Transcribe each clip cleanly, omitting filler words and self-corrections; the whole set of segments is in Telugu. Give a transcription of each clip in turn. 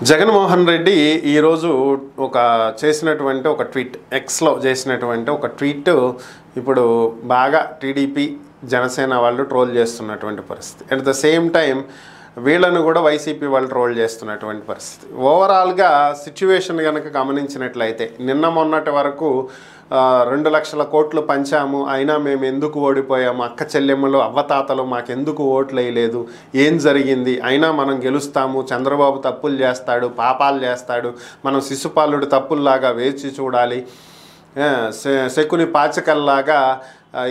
జగన్మోహన్ రెడ్డి ఈరోజు చేసినటువంటి ఒక ట్వీట్ ఎక్స్లో చేసినటువంటి ఒక ట్వీట్ ఇప్పుడు బాగా టీడీపీ జనసేన వాళ్ళు ట్రోల్ చేస్తున్నటువంటి పరిస్థితి. అట్ ద సేమ్ టైం వీళ్ళను కూడా వైసీపీ వాళ్ళు ట్రోల్ చేస్తున్నటువంటి పరిస్థితి. ఓవరాల్గా సిచ్యువేషన్ కనుక గమనించినట్లయితే నిన్న మొన్నటి వరకు 2 లక్షల కోట్లు పంచాము, అయినా మేము ఎందుకు ఓడిపోయాము, అక్క చెల్లెమ్మలు అవ్వతాతలు మాకెందుకు ఓట్లు వేయలేదు, ఏం జరిగింది, అయినా మనం గెలుస్తాము, చంద్రబాబు తప్పులు చేస్తాడు, పాపాలు చేస్తాడు, మనం శిశుపాలుడు తప్పుల్లాగా వేచి చూడాలి, శకుని పాచకల్లాగా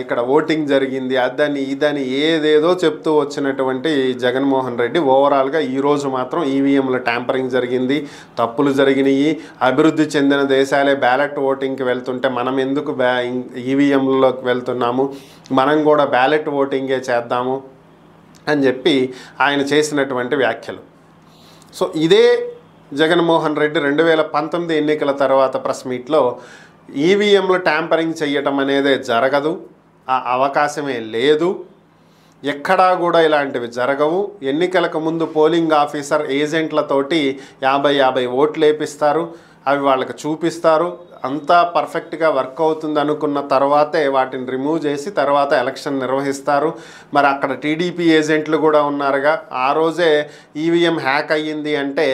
ఇక్కడ ఓటింగ్ జరిగింది, అదని ఇదని ఏదేదో చెప్తూ వచ్చినటువంటి జగన్మోహన్ రెడ్డి ఓవరాల్గా ఈరోజు మాత్రం ఈవీఎంల ట్యాంపరింగ్ జరిగింది, తప్పులు జరిగినాయి, అభివృద్ధి చెందిన దేశాలే బ్యాలెట్ ఓటింగ్కి వెళ్తుంటే మనం ఎందుకు ఈవీఎంలలోకి వెళ్తున్నాము, మనం కూడా బ్యాలెట్ ఓటింగే చేద్దాము అని చెప్పి ఆయన చేసినటువంటి వ్యాఖ్యలు. సో ఇదే జగన్మోహన్ రెడ్డి 2019 ఎన్నికల తర్వాత ప్రెస్ మీట్లో ఈవీఎంలు ట్యాంపరింగ్ చేయటం అనేదే జరగదు, ఆ అవకాశమే లేదు, ఎక్కడా కూడా ఇలాంటివి జరగవు, ఎన్నికలకు ముందు పోలింగ్ ఆఫీసర్ ఏజెంట్లతోటి 50 ఓట్లు వేపిస్తారు, అవి వాళ్ళకి చూపిస్తారు, అంతా పర్ఫెక్ట్గా వర్క్ అవుతుంది అనుకున్న తర్వాతే వాటిని రిమూవ్ చేసి తర్వాత ఎలక్షన్ నిర్వహిస్తారు. మరి అక్కడ టీడీపీ ఏజెంట్లు కూడా ఉన్నారుగా, ఆ రోజే ఈవీఎం హ్యాక్ అయ్యింది అంటే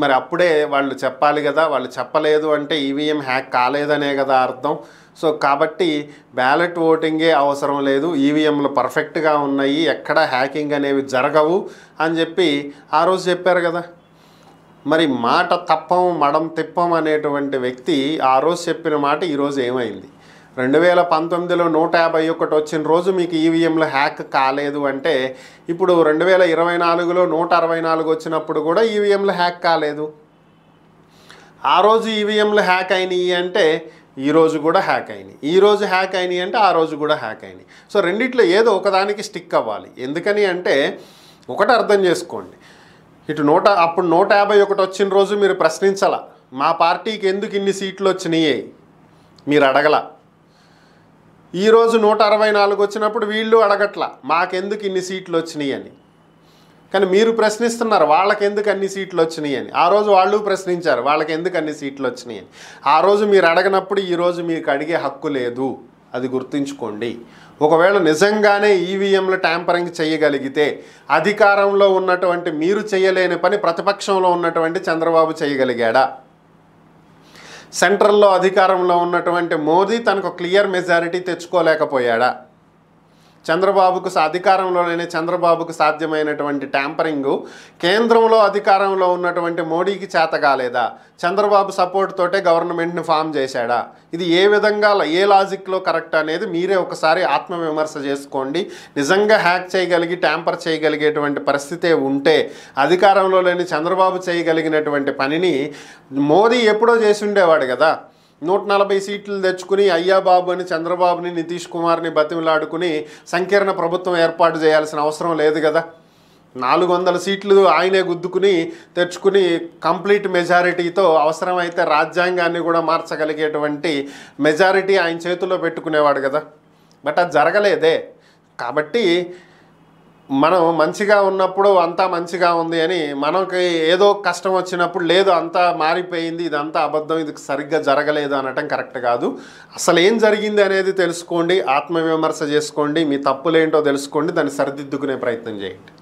మరి అప్పుడే వాళ్ళు చెప్పాలి కదా, వాళ్ళు చెప్పలేదు అంటే ఈవీఎం హ్యాక్ కాలేదనే కదా అర్థం. సో కాబట్టి బ్యాలెట్ ఓటింగే అవసరం లేదు, ఈవీఎంలు పర్ఫెక్ట్గా ఉన్నాయి, ఎక్కడ హ్యాకింగ్ అనేవి జరగవు అని చెప్పి ఆ రోజు చెప్పారు కదా. మరి మాట తప్పం మడం తిప్పం అనేటువంటి వ్యక్తి ఆ రోజు చెప్పిన మాట ఈరోజు ఏమైంది? 2019లో 151 వచ్చిన రోజు మీకు ఈవీఎంలు హ్యాక్ కాలేదు అంటే ఇప్పుడు 2024లో 164 వచ్చినప్పుడు కూడా ఈవీఎంలు హ్యాక్ కాలేదు. ఆ రోజు ఈవీఎంలు హ్యాక్ అయినాయి అంటే ఈరోజు కూడా హ్యాక్ అయినాయి, ఈరోజు హ్యాక్ అయినాయి అంటే ఆ రోజు కూడా హ్యాక్ అయినాయి. సో రెండిట్లో ఏదో ఒకదానికి స్టిక్ అవ్వాలి. ఎందుకని అంటే ఒకటి అర్థం చేసుకోండి, అప్పుడు 151 వచ్చిన రోజు మీరు ప్రశ్నించాల, మా పార్టీకి ఎందుకు ఇన్ని సీట్లు వచ్చినాయి మీరు అడగల. ఈరోజు 164 వచ్చినప్పుడు వీళ్ళు అడగట్ల మాకెందుకు ఇన్ని సీట్లు వచ్చినాయి అని, కానీ మీరు ప్రశ్నిస్తున్నారు వాళ్ళకెందుకు అన్ని సీట్లు వచ్చినాయి అని. ఆ రోజు వాళ్ళు ప్రశ్నించారు వాళ్ళకి ఎందుకు అన్ని సీట్లు వచ్చినాయి అని. ఆ రోజు మీరు అడగనప్పుడు ఈరోజు మీకు అడిగే హక్కు లేదు, అది గుర్తుంచుకోండి. ఒకవేళ నిజంగానే ఈవీఎంల ట్యాంపరింగ్ చేయగలిగితే అధికారంలో ఉన్నటువంటి మీరు చేయలేని పని ప్రతిపక్షంలో ఉన్నటువంటి చంద్రబాబు చేయగలిగాడా? సెంట్రల్లో అధికారంలో ఉన్నటువంటి మోదీ తనకు క్లియర్ మెజారిటీ తెచ్చుకోలేకపోయాడా? అధికారంలోనే చంద్రబాబుకు సాధ్యమైనటువంటి ట్యాంపరింగు కేంద్రంలో అధికారంలో ఉన్నటువంటి మోడీకి చేత కాలేదా? చంద్రబాబు సపోర్ట్ తోటే గవర్నమెంట్ని ఫామ్ చేశాడా? ఇది ఏ విధంగా ఏ లాజిక్లో కరెక్ట్ అనేది మీరే ఒకసారి ఆత్మవిమర్శ చేసుకోండి. నిజంగా హ్యాక్ చేయగలిగి ట్యాంపర్ చేయగలిగేటువంటి పరిస్థితే ఉంటే అధికారంలో లేని చంద్రబాబు చేయగలిగినటువంటి పనిని మోదీ ఎప్పుడో చేసి ఉండేవాడు కదా. 140 సీట్లు తెచ్చుకుని అయ్యా బాబు అని చంద్రబాబుని నితీష్ కుమార్ని బతిమలాడుకుని సంకీర్ణ ప్రభుత్వం ఏర్పాటు చేయాల్సిన అవసరం లేదు కదా. 400 సీట్లు ఆయనే గుద్దుకుని తెచ్చుకుని కంప్లీట్ మెజారిటీతో అవసరమైతే రాజ్యాంగాన్ని కూడా మార్చగలిగేటువంటి మెజారిటీ ఆయన చేతిలో పెట్టుకునేవాడు కదా. బట్ అది జరగలేదే. కాబట్టి మనం మంచిగా ఉన్నప్పుడు అంతా మంచిగా ఉంది అని, మనకి ఏదో కష్టం వచ్చినప్పుడు లేదు అంతా మారిపోయింది, ఇదంతా అబద్ధం, ఇది సరిగ్గా జరగలేదు అనటం కరెక్ట్ కాదు. అసలు ఏం జరిగింది అనేది తెలుసుకోండి, ఆత్మవిమర్శ చేసుకోండి, మీ తప్పులేంటో తెలుసుకోండి, దాన్ని సరిదిద్దుకునే ప్రయత్నం చేయండి.